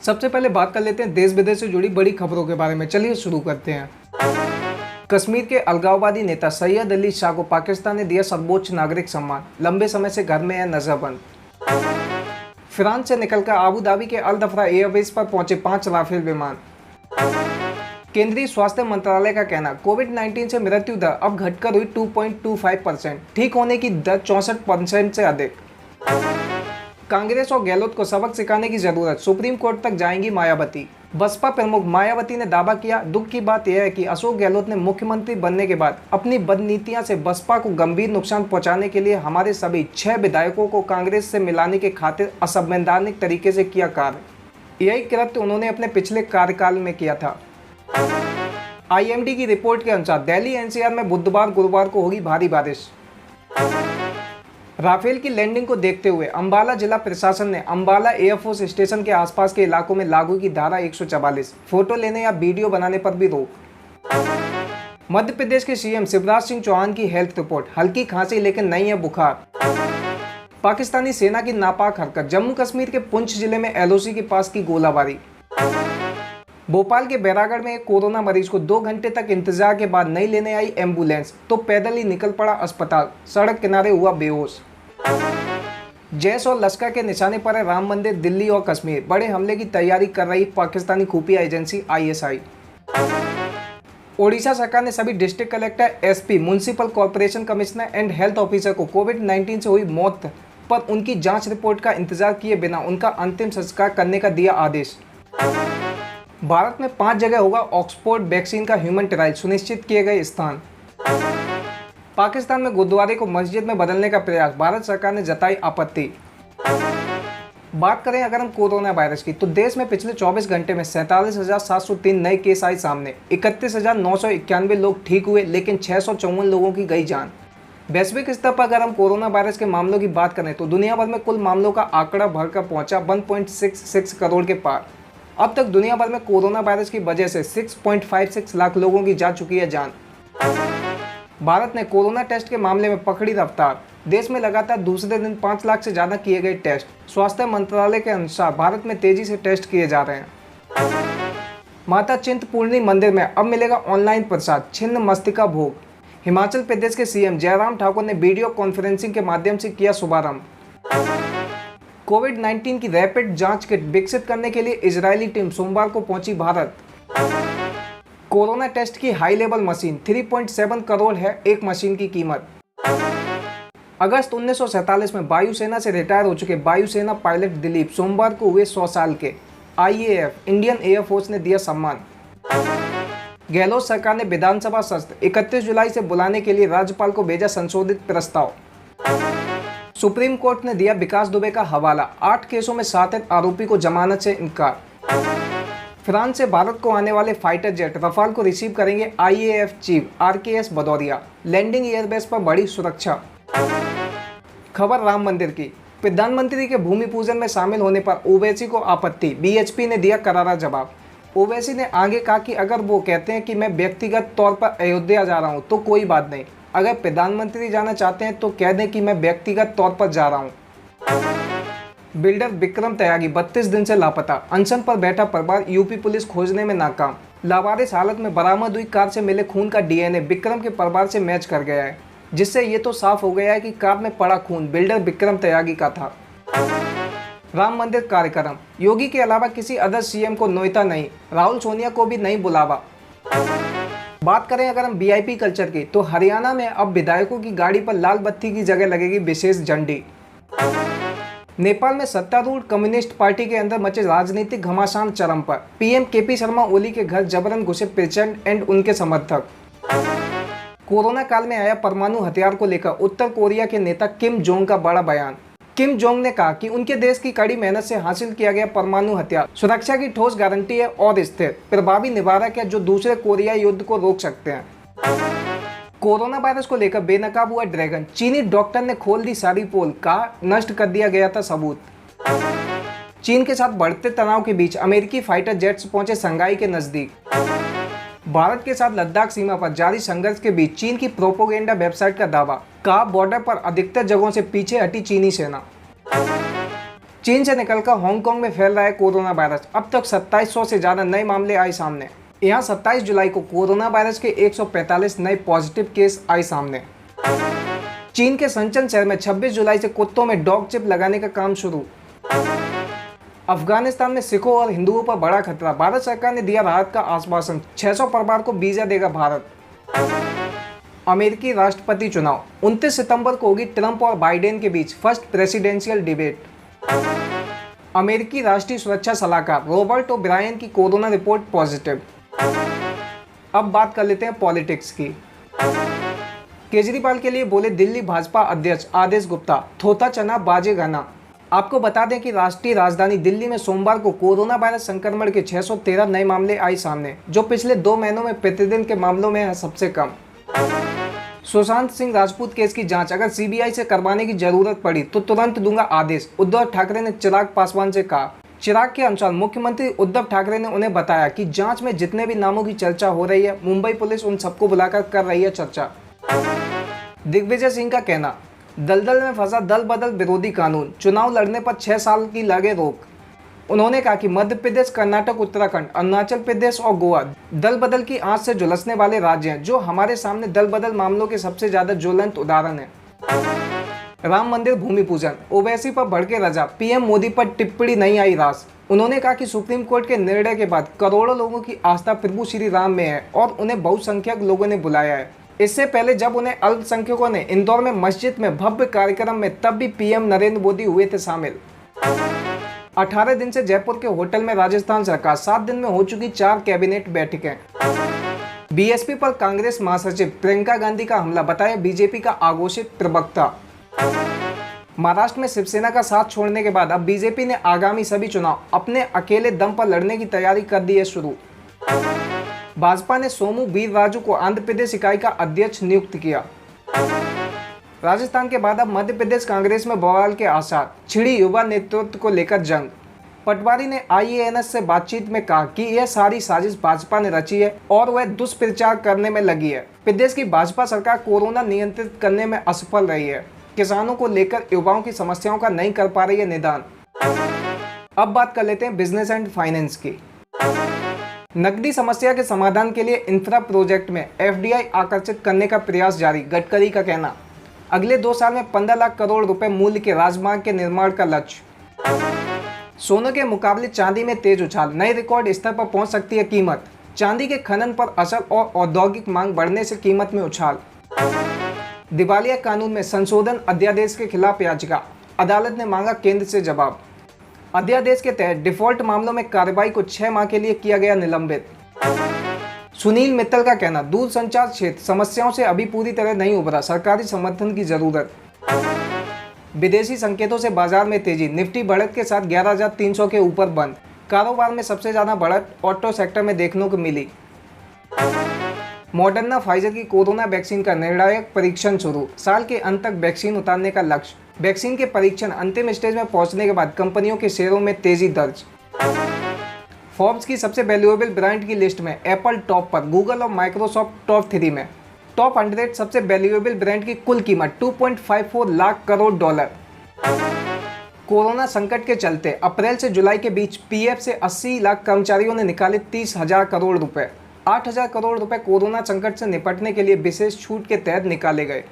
सबसे पहले बात कर लेते हैं देश विदेश से जुड़ी बड़ी खबरों के बारे में। चलिए शुरू करते हैं। कश्मीर के अलगाववादी नेता सैयद अली शाह को पाकिस्तान ने दिया सर्वोच्च नागरिक सम्मान, लंबे समय से घर में है नजरबंद। फ्रांस से निकलकर आबू धाबी के अल दफरा एयरबेस पर पहुंचे 5 राफेल विमान। केंद्रीय स्वास्थ्य मंत्रालय का कहना, कोविड-19 से मृत्यु दर अब घटकर हुई 2.25%, ठीक होने की दर 64% से अधिक। कांग्रेस और गहलोत को सबक सिखाने की जरूरत, सुप्रीम कोर्ट तक जाएंगी मायावती। बसपा प्रमुख मायावती ने दावा किया, दुख की बात यह है कि अशोक गहलोत ने मुख्यमंत्री बनने के बाद अपनी बदनीतियां से बसपा को गंभीर नुकसान पहुंचाने के लिए हमारे सभी 6 विधायकों को कांग्रेस से मिलाने के खातिर असंवैधानिक तरीके से किया कार्य। यही कृत्य उन्होंने अपने पिछले कार्यकाल में किया था। आईएमडी की रिपोर्ट के अनुसार दिल्ली एनसीआर में बुधवार गुरुवार को होगी भारी बारिश। राफेल की लैंडिंग को देखते हुए अंबाला जिला प्रशासन ने अंबाला एयरफोर्स स्टेशन के आसपास के इलाकों में लागू की धारा 144, फोटो लेने या वीडियो बनाने पर भी रोक। मध्य प्रदेश के सीएम शिवराज सिंह चौहान की हेल्थ रिपोर्ट, हल्की खांसी लेकिन नहीं है बुखार। पाकिस्तानी सेना की नापाक हरकत, जम्मू कश्मीर के पुंछ जिले में एलओसी के पास की गोलाबारी। भोपाल के बैरागढ़ में एक कोरोना मरीज को 2 घंटे तक इंतजार के बाद नहीं लेने आई एम्बुलेंस तो पैदल ही निकल पड़ा अस्पताल, सड़क किनारे हुआ बेहोश। जैश और लश्कर के निशाने पर है राम मंदिर, दिल्ली और कश्मीर, बड़े हमले की तैयारी कर रही पाकिस्तानी खुफिया एजेंसी आईएसआई। ओडिशा सरकार ने सभी district collector, SP, municipal corporation commissioner and health officer को कोविड-19 से हुई मौत पर उनकी जांच रिपोर्ट का इंतजार किए बिना उनका अंतिम संस्कार करने का दिया आदेश। भारत में 5 जगह होगा ऑक्सफोर्ड वैक्सीन का ह्यूमन ट्रायल, सुनिश्चित किए गए स्थान। पाकिस्तान में गुरुद्वारे को मस्जिद में बदलने का प्रयास, भारत सरकार ने जताई आपत्ति। बात करें अगर हम कोरोना वायरस की, तो देश में पिछले 24 घंटे में 47,703 नए केस आए सामने, 31,991 लोग ठीक हुए, लेकिन 654 लोगों की गई जान। वैश्विक स्तर पर अगर हम कोरोना वायरस के मामलों की बात करें तो दुनिया भर में कुल मामलों का आंकड़ा बढ़कर पहुंचा 1.66 करोड़ के पार। अब तक दुनिया भर में कोरोना वायरस की वजह से 6.56 लाख लोगों की जा चुकी है जान। भारत ने कोरोना टेस्ट के मामले में पकड़ी रफ्तार, देश में लगातार दूसरे दिन 5 लाख से ज़्यादा किए गए टेस्ट। स्वास्थ्य मंत्रालय के अनुसार भारत में तेजी से टेस्ट किए जा रहे हैं। माता चिंतपूर्णी मंदिर में अब मिलेगा ऑनलाइन प्रसाद, छिन्न मस्तिका भोग। हिमाचल प्रदेश के सीएम जयराम ठाकुर ने वीडियो कॉन्फ्रेंसिंग के माध्यम से किया शुभारंभ। कोविड-19 की रैपिड जांच किट विकसित करने के लिए इजरायली टीम सोमवार को पहुंची भारत। कोरोना टेस्ट की हाई लेवल मशीन, 3.7 करोड़ है एक मशीन की कीमत। अगस्त 1947 में वायुसेना से रिटायर हो चुके वायुसेना पायलट दिलीप सोमवार को हुए 100 साल के। आईएएफ इंडियन एयरफोर्स ने दिया सम्मान। गहलोत सरकार ने विधानसभा सत्र 31 जुलाई से बुलाने के लिए राज्यपाल को भेजा संशोधित प्रस्ताव। सुप्रीम कोर्ट ने दिया विकास दुबे का हवाला, 8 केसों में 7 आरोपी को जमानत से इनकार। फ्रांस से भारत को आने वाले फाइटर जेट रफाल को रिसीव करेंगे IAF chief RKS Bhadauria, landing airbase पर बड़ी सुरक्षा। खबर राम मंदिर की, प्रधानमंत्री के भूमि पूजन में शामिल होने पर ओवैसी को आपत्ति, बीएचपी ने दिया करारा जवाब। ओवैसी ने आगे कहा कि अगर वो कहते हैं कि मैं व्यक्तिगत तौर पर अयोध्या जा रहा हूं तो कोई बात नहीं, अगर प्रधानमंत्री जाना चाहते हैं तो कह दें कि मैं व्यक्तिगत तौर पर जा रहा हूं। बिल्डर विक्रम त्यागी 32 दिन से लापता, अनशन पर बैठा परिवार, यूपी पुलिस खोजने में नाकाम। लावारिस हालत में बरामद हुई कार से मिले खून का डीएनए विक्रम के परिवार से मैच कर गया है, जिससे ये तो साफ हो गया है कि कार में पड़ा खून बिल्डर विक्रम त्यागी का था। राम मंदिर कार्यक्रम, योगी के अलावा किसी अदर सीएम को न्योता नहीं, राहुल सोनिया को भी नहीं बुलावा। बात करें अगर हम वीआईपी कल्चर की, तो हरियाणा में अब विधायकों की गाड़ी पर लाल बत्ती की जगह लगेगी विशेष झंडी। नेपाल में सत्तारूढ़ कम्युनिस्ट पार्टी के अंदर मचे राजनीतिक घमासान चरम पर, पीएम केपी शर्मा ओली के घर जबरन घुसे प्रचंड एंड उनके समर्थक। कोरोना काल में आया परमाणु हथियार को लेकर उत्तर कोरिया के नेता किम जोंग का बड़ा बयान। किम जोंग ने कहा कि उनके देश की कड़ी मेहनत से हासिल किया गया परमाणु हथियार सुरक्षा की ठोस गारंटी है और स्थिर, प्रभावी निवारक है जो दूसरे कोरियाई युद्ध को रोक सकते हैं। कोरोना वायरस को लेकर बेनकाब हुआ ड्रैगन, चीनी डॉक्टर ने खोल दी सारी पोल, कहा नष्ट कर दिया गया था सबूत। चीन के साथ बढ़ते तनाव के बीच अमेरिकी फाइटर जेट्स पहुंचे संघाई के नजदीक। भारत के साथ लद्दाख सीमा पर जारी संघर्ष के बीच चीन की प्रोपोगेंडा वेबसाइट का दावा, कहा बॉर्डर पर अधिकतर जगहों से पीछे हटी चीनी सेना। चीन से निकलकर हांगकांग में फैल रहा है कोरोना वायरस। अब तक 2700 से ज़्यादा नए मामले आए सामने। यहाँ 27 जुलाई को कोरोना वायरस के 145 नए पॉजिटिव केस आए सामने। चीन के शनचेन शहर में 26 जुलाई से कुत्तों में डॉग चिप लगाने का काम शुरू। अफगानिस्तान में सिखों और हिंदुओं पर बड़ा खतरा। भारत सरकार ने दिया राहत का आश्वासन। 600 परिवार को वीजा देगा भारत। अमेरिकी राष्ट्रपति चुनाव 29 सितंबर को होगी ट्रंप और बाइडेन के बीच फर्स्ट प्रेसिडेंशियल डिबेट। अमेरिकी राष्ट्रीय सुरक्षा सलाहकार रॉबर्ट ओब्रायन की कोरोना रिपोर्ट पॉजिटिव। अब बात कर लेते हैं पॉलिटिक्स की। केजरीवाल के लिए बोले दिल्ली भाजपा अध्यक्ष आदेश गुप्ता, थोथा चना बाजे गाना। आपको बता दें कि राष्ट्रीय राजधानी दिल्ली में सोमवार को कोरोना वायरस संक्रमण के 613 नए मामले आए सामने, जो पिछले 2 महीनों में प्रतिदिन के मामलों में है सबसे कम। सुशांत सिंह राजपूत केस की जांच अगर सीबीआई से करवाने की जरूरत पड़ी तो तुरंत दूंगा आदेश, उद्धव ठाकरे ने चिराग पासवान से कहा। चिराग के अनुसार मुख्यमंत्री उद्धव ठाकरे ने उन्हें बताया कि जांच में जितने भी नामों की चर्चा हो रही है, मुंबई पुलिस उन सबको बुलाकर कर रही है चर्चा। दिग्विजय सिंह का कहना, दलदल में फंसा दल बदल विरोधी कानून, चुनाव लड़ने पर 6 साल की लगे रोक। उन्होंने कहा कि मध्य प्रदेश, कर्नाटक, उत्तराखंड, अरुणाचल प्रदेश और गोवा दल बदल की आंच से झुलसने वाले राज्य हैं, जो हमारे सामने दल बदल मामलों के सबसे ज्यादा ज्वलंत उदाहरण है। राम मंदिर भूमि पूजन, ओवैसी पर भड़के रजा, पीएम मोदी पर टिप्पणी नहीं आई रास। उन्होंने कहा कि सुप्रीम कोर्ट के निर्णय के बाद करोड़ों लोगों की आस्था प्रभु श्री राम में है और उन्हें बहुसंख्यक लोगों ने बुलाया है। इससे पहले जब उन्हें अल्पसंख्यकों ने इंदौर में मस्जिद में भव्य कार्यक्रम में, तब भी पीएम नरेंद्र मोदी हुए थे शामिल। 18 दिन से जयपुर के होटल में राजस्थान सरकार, 7 दिन में हो चुकी 4 कैबिनेट बैठकें। बीएसपी पर कांग्रेस महासचिव प्रियंका गांधी का हमला, बताया बीजेपी का आक्रोशित प्रवक्ता। महाराष्ट्र में शिवसेना का साथ छोड़ने के बाद अब बीजेपी ने आगामी सभी चुनाव अपने अकेले दम पर लड़ने की तैयारी कर दी है शुरू। भाजपा ने सोमू वीरराजू को आंध्र प्रदेश इकाई का अध्यक्ष नियुक्त किया। राजस्थान के बाद अब मध्य प्रदेश कांग्रेस में बवाल के आसार, छिड़ी युवा नेतृत्व को लेकर जंग। पटवारी ने आईएएनएस से बातचीत में कहा कि यह सारी साजिश भाजपा ने रची है और वह दुष्प्रचार करने में लगी है। प्रदेश की भाजपा सरकार कोरोना नियंत्रित करने में असफल रही है। किसानों को लेकर युवाओं की समस्याओं का नहीं कर पा रही है निदान। अब बात कर लेते हैं बिजनेस एंड फाइनेंस की। नकदी समस्या के समाधान के लिए इंफ्रा प्रोजेक्ट में एफडीआई आकर्षित करने का प्रयास जारी, गडकरी का कहना। अगले 2 साल में 15 लाख करोड़ रुपए मूल्य के राजमार्ग के निर्माण का लक्ष्य। सोने के मुकाबले चांदी में तेज उछाल, नए रिकॉर्ड स्तर पर पहुंच सकती है कीमत। चांदी के खनन पर असर और औद्योगिक मांग बढ़ने से कीमत में उछाल। दिवालिया कानून में संशोधन अध्यादेश के खिलाफ याचिका, अदालत ने मांगा केंद्र से जवाब। अध्यादेश के तहत डिफॉल्ट मामलों में कार्रवाई को 6 माह के लिए किया गया निलंबित। सुनील मित्तल का कहना, दूरसंचार क्षेत्र समस्याओं से अभी पूरी तरह नहीं उभरा, सरकारी समर्थन की जरूरत। विदेशी संकेतों से बाजार में तेजी, निफ्टी बढ़त के साथ 11,300 के ऊपर बंद। कारोबार में सबसे ज्यादा बढ़त ऑटो सेक्टर में देखने को मिली। मॉडर्ना फाइजर की कोरोना वैक्सीन का निर्णायक परीक्षण शुरू, साल के अंत तक वैक्सीन उतारने का लक्ष्य। वैक्सीन के परीक्षण अंतिम स्टेज में पहुंचने के बाद कंपनियों के शेयरों में तेजी दर्ज। फोर्ब्स की सबसे वैल्यूएबल ब्रांड की लिस्ट में एप्पल टॉप पर, गूगल और माइक्रोसॉफ्ट टॉप 3 में। टॉप 100 सबसे वैल्यूएबल ब्रांड की कुल कीमत 2.54 लाख करोड़ डॉलर। कोरोना संकट के चलते अप्रैल से जुलाई के बीच पीएफ से 80 लाख कर्मचारियों ने निकाले 30,000 करोड़ रुपए। 8,000 करोड़ रुपए कोरोना संकट से निपटने के लिए विशेष छूट के तहत निकाले गए।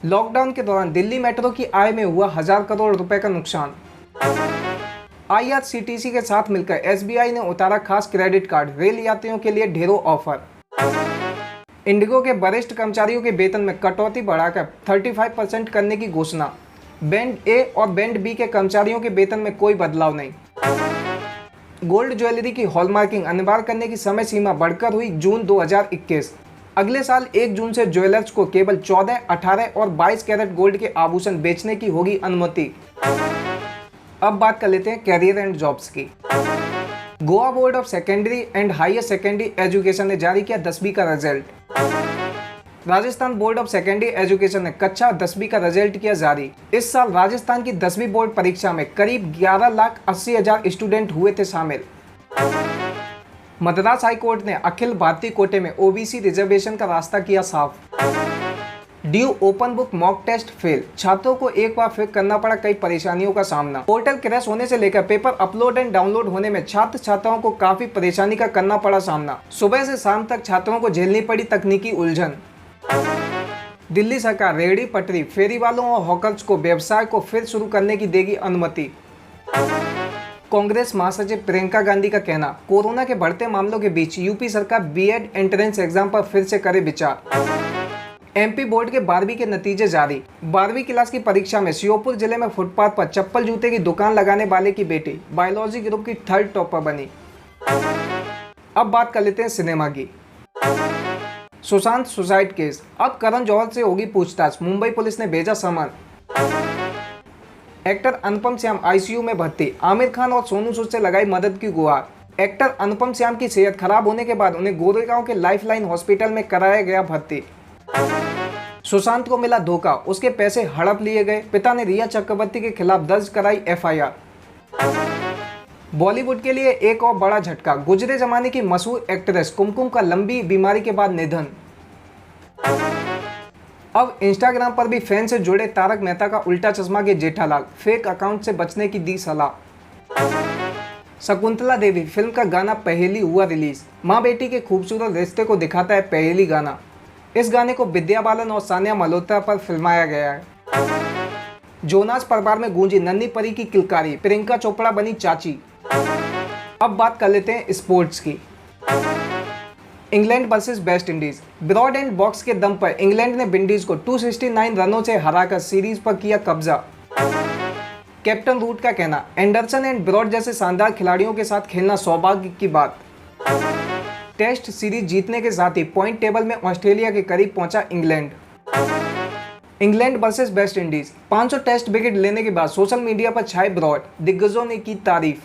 लॉकडाउन के दौरान दिल्ली मेट्रो की आय में हुआ 1,000 करोड़ रुपए का नुकसान। आईआरसीटीसी के साथ मिलकर एसबीआई ने उतारा खास क्रेडिट कार्ड, रेल यात्रियों के लिए ढेरों ऑफर। इंडिगो के वरिष्ठ कर्मचारियों के वेतन में कटौती बढ़ाकर 35% करने की घोषणा। बैंड ए और बैंड बी के कर्मचारियों के वेतन में कोई बदलाव नहीं। गोल्ड ज्वेलरी की हॉलमार्किंग अनिवार्य करने की समय सीमा बढ़कर हुई जून 2021। अगले साल 1 जून से ज्वेलर्स को केवल 14, 18 और 22 कैरेट गोल्ड के आभूषण बेचने की होगी अनुमति। अब बात कर लेते हैं कैरियर एंड जॉब्स की। Goa board of secondary and higher secondary education ने जारी किया 10वीं का result. Rajasthan board of secondary education ने कक्षा 10वीं का रिजल्ट किया जारी। इस साल राजस्थान की 10वीं बोर्ड परीक्षा में करीब 11,80,000 स्टूडेंट हुए थे शामिल। मद्रास हाई कोर्ट ने अखिल भारतीय कोटे में ओबीसी रिजर्वेशन का रास्ता किया साफ। DU open book mock test fail, छात्रों को एक बार फिर करना पड़ा कई परेशानियों का सामना। पोर्टल क्रैश होने से लेकर पेपर अपलोड एंड डाउनलोड होने में छात्र छात्राओं को काफी परेशानी का करना पड़ा सामना। सुबह से शाम तक छात्रों को झेलनी पड़ी तकनीकी उलझन। दिल्ली सरकार रेहड़ी पटरी फेरी वालों और हॉकर्स को व्यवसाय को फिर शुरू करने की देगी अनुमति। कांग्रेस महासचिव प्रियंका गांधी का कहना, कोरोना के बढ़ते मामलों के बीच यूपी सरकार बीएड एंट्रेंस एग्जाम पर फिर से करे विचार। एमपी बोर्ड के 12वीं के नतीजे जारी। 12वीं क्लास की परीक्षा में श्योपुर जिले में फुटपाथ पर चप्पल जूते की दुकान लगाने वाले की बेटी बायोलॉजी ग्रुप की 3rd टॉपर बनी। अब बात कर लेते हैं सिनेमा की। सुशांत सुसाइड केस, अब करण जौहर से होगी पूछताछ, मुंबई पुलिस ने भेजा समन। एक्टर अनुपम श्याम आईसीयू में भर्ती, आमिर खान और सोनू सूद से लगाई मदद की गुहार। एक्टर अनुपम श्याम की सेहत खराब होने के बाद उन्हें गोरेगांव के लाइफलाइन हॉस्पिटल में कराया गया भर्ती। सुशांत को मिला धोखा, उसके पैसे हड़प लिए गए, पिता ने रिया चक्रवर्ती के खिलाफ दर्ज कराई एफआईआर। बॉलीवुड के लिए एक और बड़ा झटका, गुजरे जमाने की मशहूर एक्ट्रेस कुमकुम का लंबी बीमारी के बाद निधन। अब इंस्टाग्राम पर भी फैन से जुड़े तारक मेहता का उल्टा चश्मा के जेठालाल, फेक अकाउंट से बचने की दी सलाह। शकुंतला देवी फिल्म का गाना पहेली हुआ रिलीज, माँ बेटी के खूबसूरत रिश्ते को दिखाता है पहेली गाना। इस गाने को विद्या बालन और सानिया मल्होत्रा पर फिल्माया गया है। जोनास परिवार में गूंजी नन्ही परी की किलकारी, प्रियंका चोपड़ा बनी चाची। अब बात कर लेते हैं स्पोर्ट्स की। England versus West Indies, Broad and Woakes के दम पर इंग्लैंड ने विंडीज को 269 रनों से हराकर सीरीज पर किया कब्जा। कैप्टन रूट का कहना, एंडरसन एंड ब्रॉड जैसे शानदार खिलाड़ियों के साथ खेलना सौभाग्य की बात। टेस्ट सीरीज जीतने के साथ ही पॉइंट टेबल में ऑस्ट्रेलिया के करीब पहुंचा England. England versus West Indies, 500 test wicket लेने के बाद सोशल मीडिया पर छाए ब्रॉड, दिग्गजों ने की तारीफ।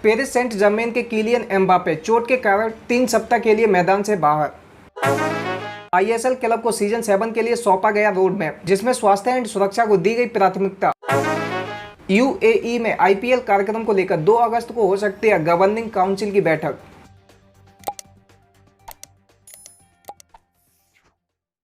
पेरिस सेंट जर्मेन के किलियन एम्बापे चोट के कारण 3 सप्ताह के लिए मैदान से बाहर। आईएसएल क्लब को सीजन 7 के लिए सौंपा गया रोड मैप, जिसमें स्वास्थ्य एंड सुरक्षा को दी गई प्राथमिकता। यूएई में आईपीएल कार्यक्रम को लेकर 2 अगस्त को हो सकती है गवर्निंग काउंसिल की बैठक।